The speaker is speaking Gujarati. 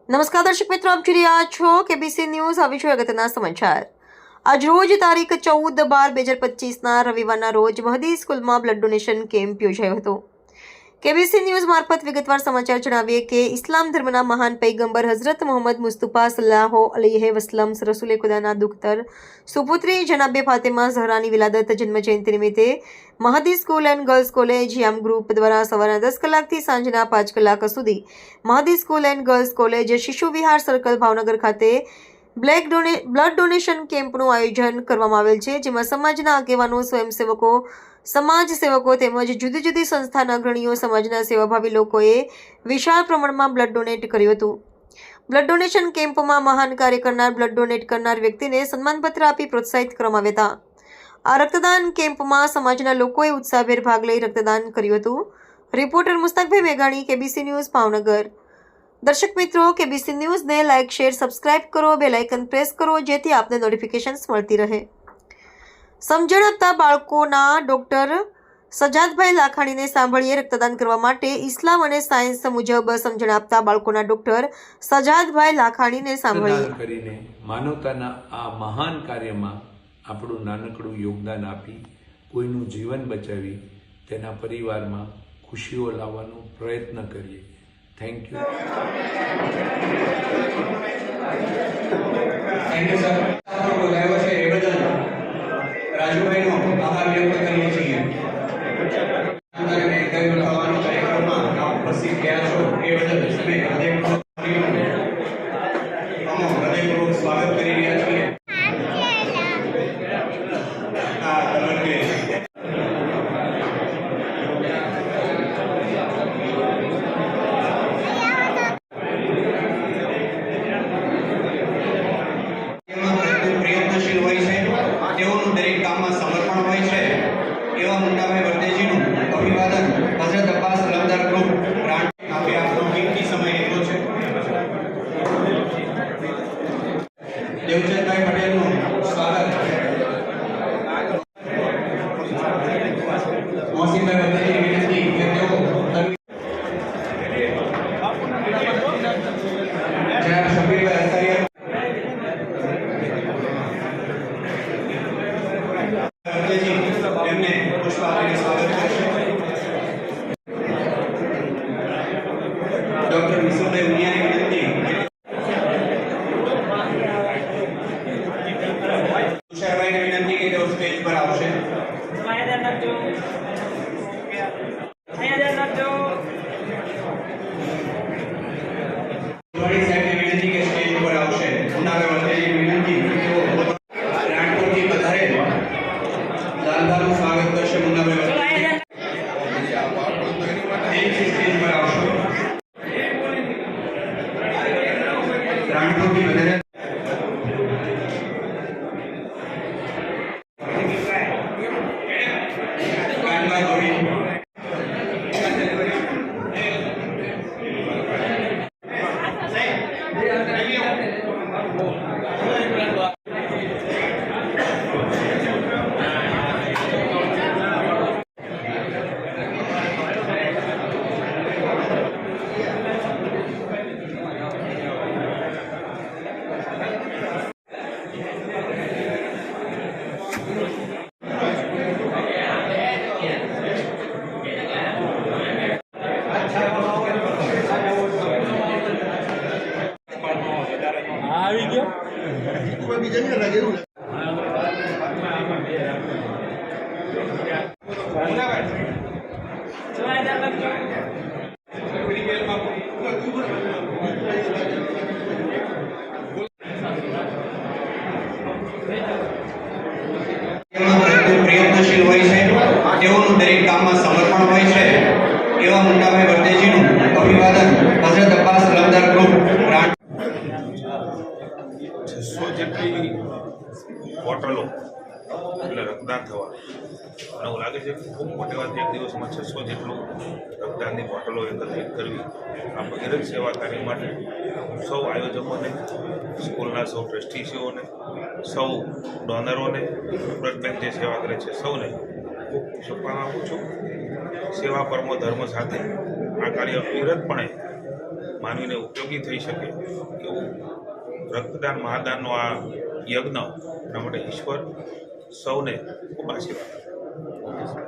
નમસ્કાર દર્શક મિત્રો, આપ જોઈ રહ્યા છો કેબીસી ન્યૂઝ. આવી છે અગત્યના સમાચાર. આજ રોજ તારીખ 14/12/2025 રવિવારના રોજ મહદી સ્કૂલમાં બ્લડ ડોનેશન કેમ્પ યોજાયો હતો. કેબીસી ન્યૂઝ મારફત વિગતવાર સમાચાર જણાવીએ કે ઇસ્લામ ધર્મના મહાન પૈગંબર હઝરત મોહમ્મદ મુસ્તફા સલ્લાહુ અલૈહિ વસલ્લમ રસૂલે ખુદાના દુખ્તર સુપુત્રી જનાબે ફાતિમા ઝહરાની વિલાદત જન્મજયંતિ નિમિત્તે મહદી સ્કૂલ એન્ડ ગર્લ્સ કોલેજ યામ ગ્રુપ દ્વારા સવારના 10 કલાકથી સાંજના 5 કલાક સુધી મહદી સ્કૂલ એન્ડ ગર્લ્સ કોલેજ શિશુ વિહાર સર્કલ ભાવનગર ખાતે બ્લડ ડોનેશન કેમ્પનું આયોજન કરવામાં આવેલ છે, જેમાં સમાજના આગેવાનો, સ્વયંસેવકો, સમાજ સેવકો તેમજ જુદી જુદી સંસ્થાના અગ્રણીઓ, સમાજના સેવાભાવી લોકોએ વિશાળ પ્રમાણમાં બ્લડ ડોનેટ કર્યું હતું. બ્લડ ડોનેશન કેમ્પમાં મહાન કાર્ય કરનાર, બ્લડ ડોનેટ કરનાર વ્યક્તિને સન્માનપત્ર આપી પ્રોત્સાહિત કરવામાં આવ્યા હતા. આ રક્તદાન કેમ્પમાં સમાજના લોકોએ ઉત્સાહભેર ભાગ લઈ રક્તદાન કર્યું હતું. રિપોર્ટર મુસ્તાકભાઈ મેઘાણી, કેબીસી ન્યૂઝ, ભાવનગર. દર્શક મિત્રો, કેબીસી ન્યૂઝને લાઇક, શેર, સબસ્ક્રાઇબ કરો, બેલ આઇકન પ્રેસ કરો, જેથી આપને નોટિફિકેશન્સ મળતી રહે. સમજણ આપતા બાળકોના ડોક્ટર સજાદભાઈ લાખાણીને સાંભળીએ. રક્તદાન કરવા માટે ઇસ્લામ અને સાયન્સ મુજબ સમજણ આપતા બાળકોના ડોક્ટર સજાદભાઈ લાખાણીને સાંભળીએ. કરીને માનવતાના આ મહાન કાર્યમાં આપણું નાનકડું યોગદાન આપી કોઈનું જીવન બચાવી તેના પરિવારમાં ખુશીઓ લાવવાનો પ્રયત્ન કરીએ. Thank you. Thank you sir. બોલાવ્યો છે એ બદલ રાજુભાઈનો આભાર વ્યક્ત કરીએ છીએ. કાર્યક્રમમાં ઉપસ્થિત ગયા છો એ બદલ તમે હૃદયપૂર્વક સ્વાગત કરી રહ્યા છીએ. તેઓનું દરેક કામમાં સમર્પણ હોય છે. એવા મુન્નાભાઈ વર્દેજીનું અભિવાદન હઝરત અબ્બાસ લમદાર ગ્રુપ ગ્રાન્ટ આપે આપનો કિંમતી સમય લીધો છે. દેવચંદભાઈ પટેલનું સ્વાગત. મોહસિનભાઈ વર્દેજીની વિનંતી કે તેઓ જનાબ શબીરભાઈ અસ્તારિયા એમને પુષ્પ આપીને સ્વાગત કરશે. ડોક્ટર વિશુભાઈ ઉનિયાની વિનંતી તુષારભાઈને વિનંતી કે તેઓ સ્ટેજ પર આવશે. સાહેબને વિનંતી કે સ્ટેજ પર આવશે. ઉનાભાઈ વર્દેજીની વિનંતી કે તેઓ રાણપુરથી પધારે લાલભાનું સ્વાગત કરશે. મુન્નાભાઈ સ્ટેજ પર આવશો. રાણપુરથી પધારે કાનભાઈ ગોરી. આવી ગયો પ્રયત્નશીલ હોય છે. તેઓનું દરેક કામમાં સમર્પણ હોય છે. એવા મુન્નાભાઈ વર્દેજીનું અભિવાદન હઝરત અબ્બાસ લમદાર ગ્રુપ ગ્રાન્ટ 600 જેટલી બોટલો એટલે રક્તદાન થવાનું. અને એવું લાગે છે કે ખૂબ મોટી વાત એક દિવસમાં 600 જેટલું રક્તદાનની બોટલો એકત્રિત કરવી આ ભગીરથ સેવા કાર્ય માટે સૌ આયોજકોને, સ્કૂલના સૌ ટ્રસ્ટીસીઓને, સૌ ડોનરોને, બ્લડ બેંક જે સેવા કરે છે સૌને ખૂબ શુભકામના આપું છું. સેવા પરમો ધર્મ સાથે આ કાર્ય અવિરતપણે માનવીને ઉપયોગી થઈ શકે એવું રક્તદાન મહાદાનનો આ યજ્ઞ એના માટે ઈશ્વર સૌને ખૂબ આશીર્વાદ આપે.